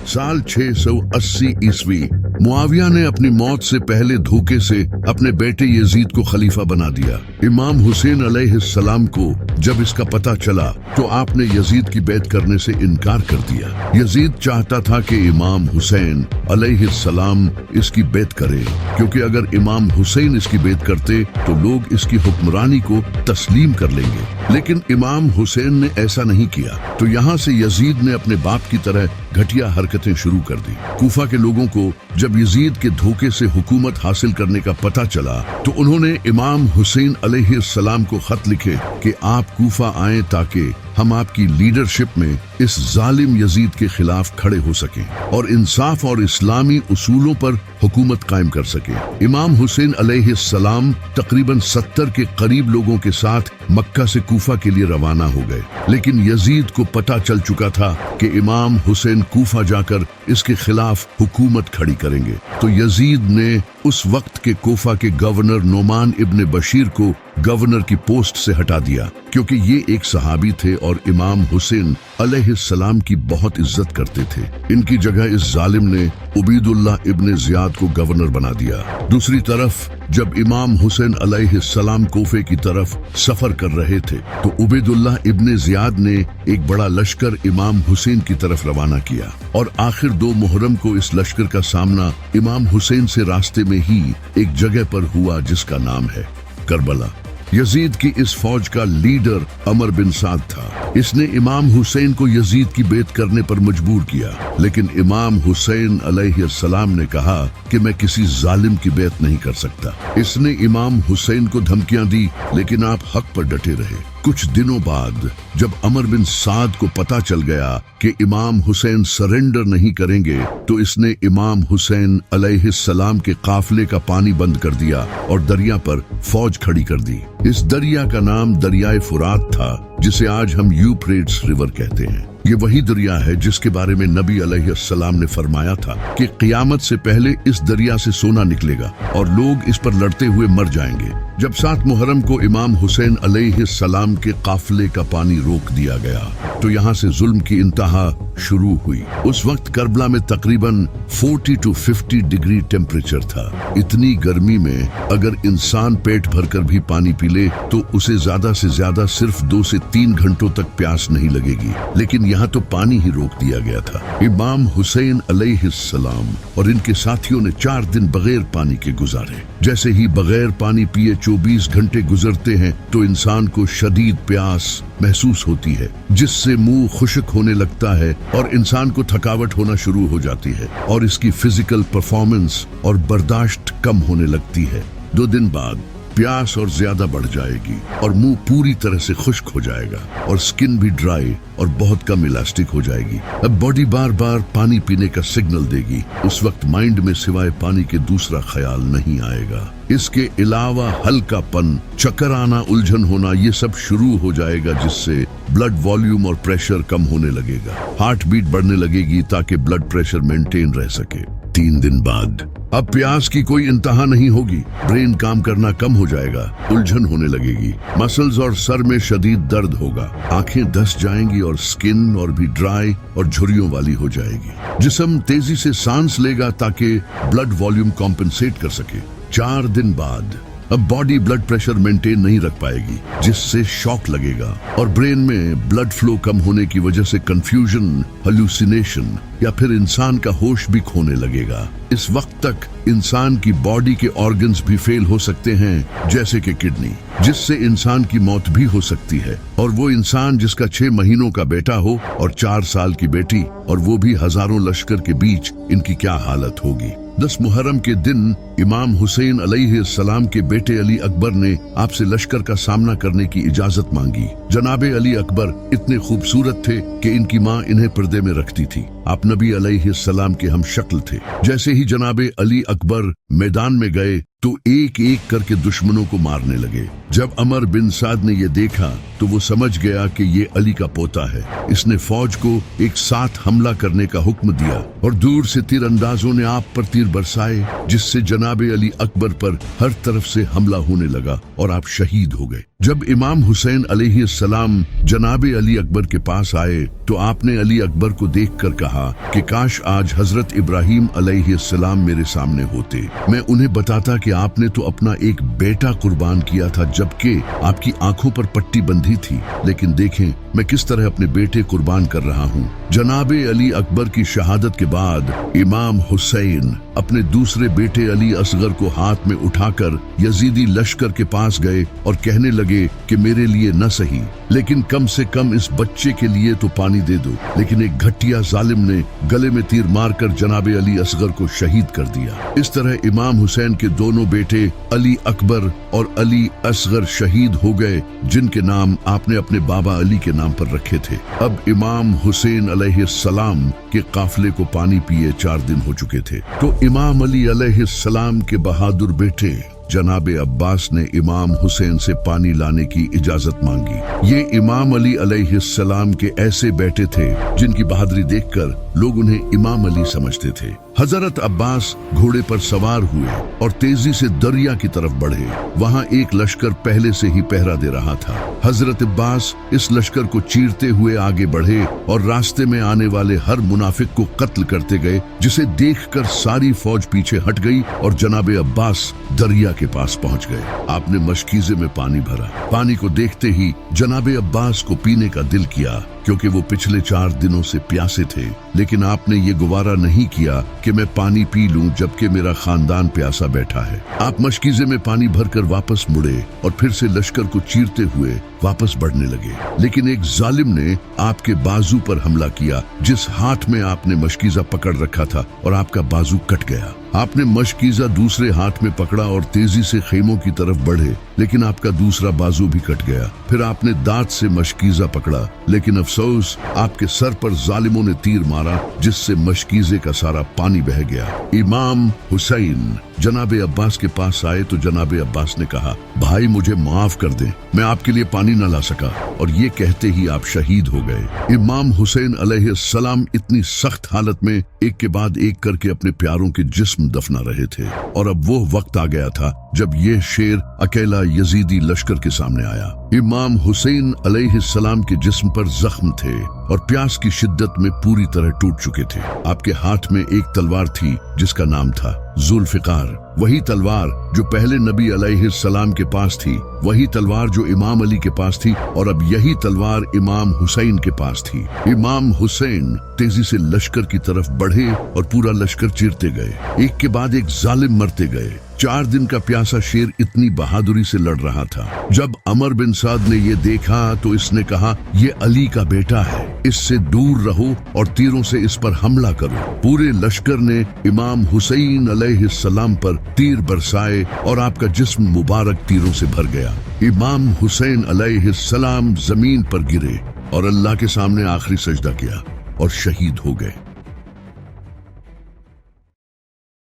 साल 680 ईस्वी मुआविया ने अपनी मौत से पहले धोखे से अपने बेटे यजीद को खलीफा बना दिया। इमाम हुसैन अलैहिस्सलाम को जब इसका पता चला तो आपने यजीद की बैत करने से इनकार कर दिया। यजीद चाहता था कि इमाम हुसैन अलैहिस्सलाम इसकी बैत करे, क्योंकि अगर इमाम हुसैन इसकी बैत करते तो लोग इसकी हुक्मरानी को तस्लीम कर लेंगे। लेकिन इमाम हुसैन ने ऐसा नहीं किया, तो यहाँ से यजीद ने अपने बाप की तरह घटिया हरकतें शुरू कर दी। कूफा के लोगों को जब यजीद के धोखे से हुकूमत हासिल करने का पता चला तो उन्होंने इमाम हुसैन अलैहिस्सलाम को खत लिखे कि आप कूफा आएं ताकि हम आपकी लीडरशिप में इस जालिम यजीद के खिलाफ खड़े हो सकें और इंसाफ और इस्लामी उसूलों पर हुकूमत कायम कर सकें। इमाम हुसैन अलैहिस्सलाम तकरीबन 70 के करीब लोगों के साथ मक्का से कूफा के लिए रवाना हो गए, लेकिन यजीद को पता चल चुका था कि इमाम हुसैन कूफा जाकर इसके खिलाफ हुकूमत खड़ी करेंगे। तो यजीद ने उस वक्त के कूफा के गवर्नर नोमान इब्न बशीर को गवर्नर की पोस्ट से हटा दिया, क्योंकि ये एक सहाबी थे और इमाम हुसैन अलैहिस्सलाम की बहुत इज्जत करते थे। इनकी जगह इस जालिम ने उबैदुल्लाह इब्न जियाद को गवर्नर बना दिया। दूसरी तरफ जब इमाम हुसैन अलैहिस्सलाम कूफे की तरफ सफर कर रहे थे तो उबैदुल्लाह इब्न जियाद ने एक बड़ा लश्कर इमाम हुसैन की तरफ रवाना किया और आखिर 2 मुहर्रम को इस लश्कर का सामना इमाम हुसैन से रास्ते में ही एक जगह पर हुआ जिसका नाम है करबला। यजीद की इस फौज का लीडर अमर बिन साद था। इसने इमाम हुसैन को यजीद की बैत करने पर मजबूर किया, लेकिन इमाम हुसैन अलैहिस्सलाम ने कहा कि मैं किसी जालिम की बैत नहीं कर सकता। इसने इमाम हुसैन को धमकियां दी, लेकिन आप हक पर डटे रहे। कुछ दिनों बाद जब अमर बिन साद को पता चल गया कि इमाम हुसैन सरेंडर नहीं करेंगे तो इसने इमाम हुसैन अलैहिस्सलाम के काफिले का पानी बंद कर दिया और दरिया पर फौज खड़ी कर दी। इस दरिया का नाम दरियाए फुरात था, जिसे आज हम यूफ्रेट्स रिवर कहते हैं। ये वही दरिया है जिसके बारे में नबी अलैहिस्सलाम ने फरमाया था कि क़यामत से पहले इस दरिया से सोना निकलेगा और लोग इस पर लड़ते हुए मर जाएंगे। जब 7 मुहर्रम को इमाम हुसैन अलैहिस्सलाम के काफिले का पानी रोक दिया गया तो यहाँ से जुल्म की इंतहा शुरू हुई। उस वक्त करबला में तकरीबन 40 to 50 डिग्री टेम्परेचर था। इतनी गर्मी में अगर इंसान पेट भरकर भी पानी पी ले तो उसे ज्यादा से ज्यादा सिर्फ 2 से 3 घंटों तक प्यास नहीं लगेगी, लेकिन यहाँ तो पानी ही रोक दिया गया था। इमाम हुसैन अलैहिस्सलाम और इनके साथियों ने 4 दिन बगैर पानी के गुजारे। जैसे ही बगैर पानी पिए 24 घंटे गुजरते हैं तो इंसान को शदीद प्यास महसूस होती है, जिससे मुंह खुश्क होने लगता है और इंसान को थकावट होना शुरू हो जाती है और इसकी फिजिकल परफॉर्मेंस और बर्दाश्त कम होने लगती है। 2 दिन बाद प्यास और ज्यादा बढ़ जाएगी और मुंह पूरी तरह से खुश्क हो जाएगा और स्किन भी ड्राई और बहुत कम इलास्टिक हो जाएगी। अब बॉडी बार बार पानी पीने का सिग्नल देगी। उस वक्त माइंड में सिवाय पानी के दूसरा ख्याल नहीं आएगा। इसके अलावा हल्कापन, चक्कर आना, उलझन होना, ये सब शुरू हो जाएगा, जिससे ब्लड वॉल्यूम और प्रेशर कम होने लगेगा। हार्ट बीट बढ़ने लगेगी ताकि ब्लड प्रेशर मेंटेन रह सके। 3 दिन बाद अब प्यास की कोई इंतहा नहीं होगी। ब्रेन काम करना कम हो जाएगा, उलझन होने लगेगी, मसल्स और सर में शदीद दर्द होगा, आंखें धंस जाएंगी और स्किन और भी ड्राई और झुर्रियों वाली हो जाएगी। जिस्म तेजी से सांस लेगा ताकि ब्लड वॉल्यूम कॉम्पेंसेट कर सके। 4 दिन बाद अब बॉडी ब्लड प्रेशर मेंटेन नहीं रख पाएगी, जिससे शॉक लगेगा और ब्रेन में ब्लड फ्लो कम होने की वजह से कंफ्यूजन, हेलुसिनेशन या फिर इंसान का होश भी खोने लगेगा। इस वक्त तक इंसान की बॉडी के ऑर्गन्स भी फेल हो सकते हैं, जैसे कि किडनी, जिससे इंसान की मौत भी हो सकती है। और वो इंसान जिसका 6 महीनों का बेटा हो और 4 साल की बेटी, और वो भी हजारों लश्कर के बीच, इनकी क्या हालत होगी। 10 मुहर्रम के दिन इमाम हुसैन अलैहिस्सलाम के बेटे अली अकबर ने आपसे लश्कर का सामना करने की इजाजत मांगी। जनाबे अली अकबर इतने खूबसूरत थे कि इनकी माँ इन्हें पर्दे में रखती थी। आप नबी अलैहिस्सलाम के हम शक्ल थे। जैसे ही जनाबे अली अकबर मैदान में गए तो एक एक करके दुश्मनों को मारने लगे। जब अमर बिन साद ने यह देखा तो वो समझ गया कि ये अली का पोता है। इसने फौज को एक साथ हमला करने का हुक्म दिया और दूर से तीरंदाजों ने आप पर तीर बरसाए, जिससे जनाबे अली अकबर पर हर तरफ से हमला होने लगा और आप शहीद हो गए। जब इमाम हुसैन अलैहिस्सलाम जनाबे अली अकबर के पास आए तो आपने अली अकबर को देखकर कहा कि काश आज हजरत इब्राहिम अलैहिस्सलाम मेरे सामने होते, मैं उन्हें बताता कि आपने तो अपना एक बेटा कुर्बान किया था जबकि आपकी आंखों पर पट्टी बंधी थी, लेकिन देखें मैं किस तरह अपने बेटे कुर्बान कर रहा हूँ। जनाबे अली अकबर की शहादत के बाद इमाम हुसैन अपने दूसरे बेटे अली असगर को हाथ में उठाकर यजीदी लश्कर के पास गए और कहने लगे कि मेरे लिए न सही लेकिन कम से कम इस बच्चे के लिए तो पानी दे दो। लेकिन एक घटिया जालिम ने गले में तीर मारकर जनाबे अली असगर को शहीद कर दिया। इस तरह इमाम हुसैन के दोनों बेटे अली अकबर और अली असगर शहीद हो गए, जिनके नाम आपने अपने बाबा अली के नाम पर रखे थे। अब इमाम हुसैन अलैहिस्सलाम के काफिले को पानी पिए 4 दिन हो चुके थे, तो इमाम अली अलैहिस्सलाम के बहादुर बेटे जनाबे अब्बास ने इमाम हुसैन से पानी लाने की इजाजत मांगी। ये इमाम अली अलैहिस्सलाम के ऐसे बेटे थे जिनकी बहादुरी देखकर लोग उन्हें इमाम अली समझते थे। हजरत अब्बास घोड़े पर सवार हुए और तेजी से दरिया की तरफ बढ़े। वहाँ एक लश्कर पहले से ही पहरा दे रहा था। हजरत अब्बास इस लश्कर को चीरते हुए आगे बढ़े और रास्ते में आने वाले हर मुनाफिक को कत्ल करते गए, जिसे देखकर सारी फौज पीछे हट गई और जनाबे अब्बास दरिया के पास पहुंच गए। आपने मशकीजे में पानी भरा। पानी को देखते ही जनाबे अब्बास को पीने का दिल किया, क्योंकि वो पिछले 4 दिनों से प्यासे थे, लेकिन आपने ये गुवारा नहीं किया कि मैं पानी पी लूं जबकि मेरा खानदान प्यासा बैठा है। आप मशकीजे में पानी भरकर वापस मुड़े और फिर से लश्कर को चीरते हुए वापस बढ़ने लगे, लेकिन एक जालिम ने आपके बाजू पर हमला किया, जिस हाथ में आपने मशकीजा पकड़ रखा था, और आपका बाजू कट गया। आपने मशकीजा दूसरे हाथ में पकड़ा और तेजी से खेमों की तरफ बढ़े, लेकिन आपका दूसरा बाजू भी कट गया। फिर आपने दांत से मशकीजा पकड़ा, लेकिन अफसोस आपके सर पर जालिमों ने तीर मारा, जिससे मशकीजे का सारा पानी बह गया। इमाम हुसैन जनाबे अब्बास के पास आए तो जनाबे अब्बास ने कहा, भाई मुझे माफ कर दें, मैं आपके लिए पानी न ला सका, और ये कहते ही आप शहीद हो गए। इमाम हुसैन अलैहिस्सलाम इतनी सख्त हालत में एक के बाद एक करके अपने प्यारों के जिस्म दफना रहे थे, और अब वो वक्त आ गया था जब ये शेर अकेला यजीदी लश्कर के सामने आया। इमाम हुसैन अलैहिस्सलाम के जिस्म पर जख्म थे और प्यास की शिद्दत में पूरी तरह टूट चुके थे। आपके हाथ में एक तलवार थी जिसका नाम था जुल्फिकार, वही तलवार जो पहले नबी अलैहिस्सलाम के पास थी, वही तलवार जो इमाम अली के पास थी, और अब यही तलवार इमाम हुसैन के पास थी। इमाम हुसैन तेजी से लश्कर की तरफ बढ़े और पूरा लश्कर चीरते गए। एक के बाद एक जालिम मरते गए। 4 दिन का प्यासा शेर इतनी बहादुरी से लड़ रहा था। जब अमर बिन साद ने ये देखा तो इसने कहा, ये अली का बेटा है, इससे दूर रहो और तीरों से इस पर हमला करो। पूरे लश्कर ने इमाम हुसैन अलैहिस्सलाम पर तीर बरसाए और आपका जिस्म मुबारक तीरों से भर गया। इमाम हुसैन अलैहिस्सलाम जमीन पर गिरे और अल्लाह के सामने आखिरी सजदा किया और शहीद हो गए।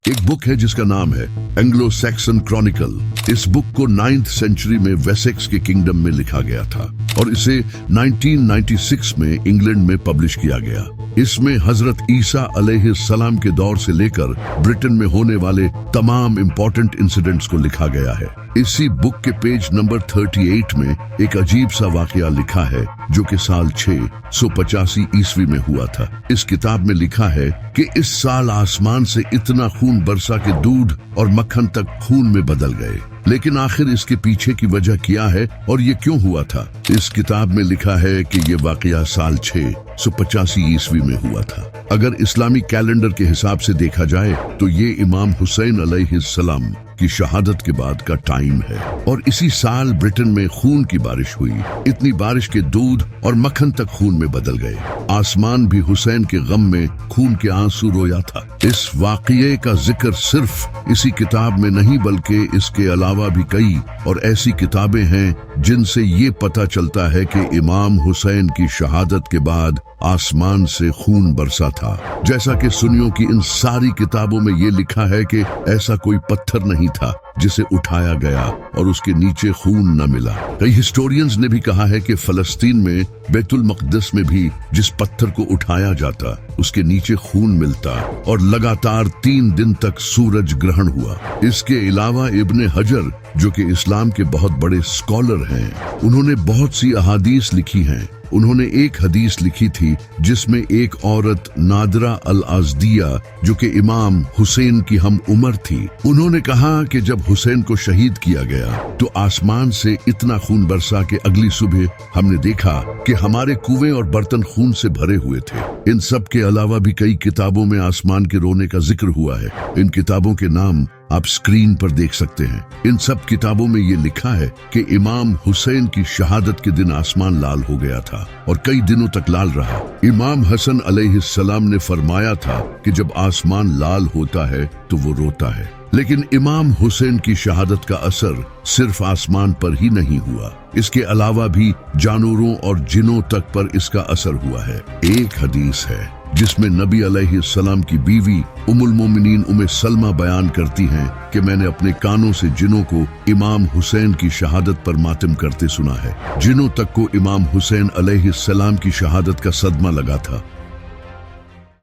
एक बुक है जिसका नाम है एंग्लो सैक्सन क्रॉनिकल। इस बुक को 9th सेंचुरी में वेसेक्स के किंगडम में लिखा गया था और इसे 1996 में इंग्लैंड में पब्लिश किया गया। इसमें हजरत ईसा अलैहिस्सलाम के दौर से लेकर ब्रिटेन में होने वाले तमाम इंपॉर्टेंट इंसिडेंट्स को लिखा गया है। इसी बुक के पेज नंबर 38 में एक अजीब सा वाकया लिखा है जो कि साल 685 ईस्वी में हुआ था। इस किताब में लिखा है कि इस साल आसमान से इतना खून बरसा कि दूध और मक्खन तक खून में बदल गए। लेकिन आखिर इसके पीछे की वजह क्या है और ये क्यों हुआ था? इस किताब में लिखा है कि ये वाकया साल 685 ईस्वी में हुआ था। अगर इस्लामी कैलेंडर के हिसाब से देखा जाए तो ये इमाम हुसैन अलैहिस्सलाम की शहादत के बाद का टाइम है, और इसी साल ब्रिटेन में खून की बारिश हुई। इतनी बारिश के दूध और मक्खन तक खून में बदल गए। आसमान भी हुसैन के गम में खून के आंसू रोया था। इस वाकये का जिक्र सिर्फ इसी किताब में नहीं बल्कि इसके अलावा भी कई और ऐसी किताबें हैं जिनसे ये पता चलता है कि इमाम हुसैन की शहादत के बाद आसमान से खून बरसा था। जैसा कि सुन्नियों की इन सारी किताबों में ये लिखा है कि ऐसा कोई पत्थर नहीं था जिसे उठाया गया और उसके नीचे खून न मिला। कई हिस्टोरियंस ने भी कहा है कि फलस्तीन में बैतुल मक़दस में भी जिस पत्थर को उठाया जाता उसके नीचे खून मिलता और लगातार 3 दिन तक सूरज ग्रहण हुआ। इसके अलावा इब्ने हजर, जो कि इस्लाम के बहुत बड़े स्कॉलर हैं, उन्होंने बहुत सी अहादीस लिखी हैं। उन्होंने एक हदीस लिखी थी जिसमें एक औरत नादरा अल अज़दिया, जो कि इमाम हुसैन की हम उम्र थी, उन्होंने कहा कि जब हुसैन को शहीद किया गया तो आसमान से इतना खून बरसा कि अगली सुबह हमने देखा कि हमारे कुएं और बर्तन खून से भरे हुए थे। इन सब के अलावा भी कई किताबों में आसमान के रोने का जिक्र हुआ है। इन किताबों के नाम आप स्क्रीन पर देख सकते हैं। इन सब किताबों में ये लिखा है कि इमाम हुसैन की शहादत के दिन आसमान लाल हो गया था और कई दिनों तक लाल रहा। इमाम हसन अलैहिस्सलाम ने फरमाया था कि जब आसमान लाल होता है तो वो रोता है। लेकिन इमाम हुसैन की शहादत का असर सिर्फ आसमान पर ही नहीं हुआ, इसके अलावा भी जानवरों और जिनों तक पर इसका असर हुआ है। एक हदीस है जिसमें नबी अलैहिस्सलाम की बीवी उम्मुल मोमिनीन उम्मे सलमा बयान करती हैं कि मैंने अपने कानों से जिनों को इमाम हुसैन की शहादत पर मातम करते सुना है। जिनों तक को इमाम हुसैन अलैहिस्सलाम की शहादत का सदमा लगा था।